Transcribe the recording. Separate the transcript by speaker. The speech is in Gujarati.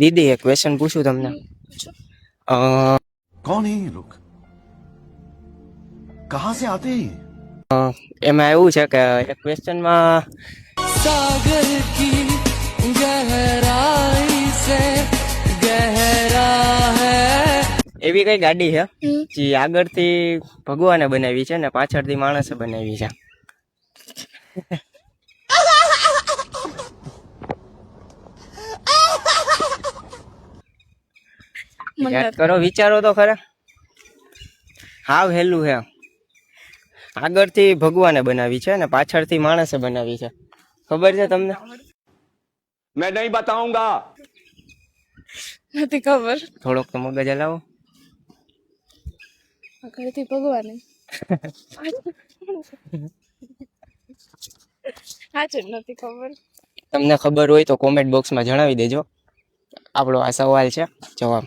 Speaker 1: દીદી એક ક્વેશ્ચન પૂછું તમને અ,
Speaker 2: कौन है ये लोग कहां से आते हैं
Speaker 1: એમાં એવું છે કે એક ક્વેશ્ચનમાં
Speaker 3: सागर की गहराई से गहरा है।
Speaker 1: એવી કઈ ગાડી છે જે આગળથી ભગવાને બનાવી છે ને પાછળથી માણસે બનાવી છે. યાદ કરો, વિચારો તો ખરા. હાવ હેલું છે. આગળથી ભગવાને બનાવી છે ને પાછળથી માણસે બનાવી છે. ખબર છે તમને?
Speaker 2: मैं नहीं बताऊंगा
Speaker 4: નથી ખબર.
Speaker 1: થોડોક તો મગજ હલાવો.
Speaker 4: આગળથી ભગવાન સાચું નથી ખબર.
Speaker 1: તમને ખબર હોય તો કોમેન્ટ બોક્સમાં જણાવી દેજો. આપણો આ સવાલ છે, જવાબ.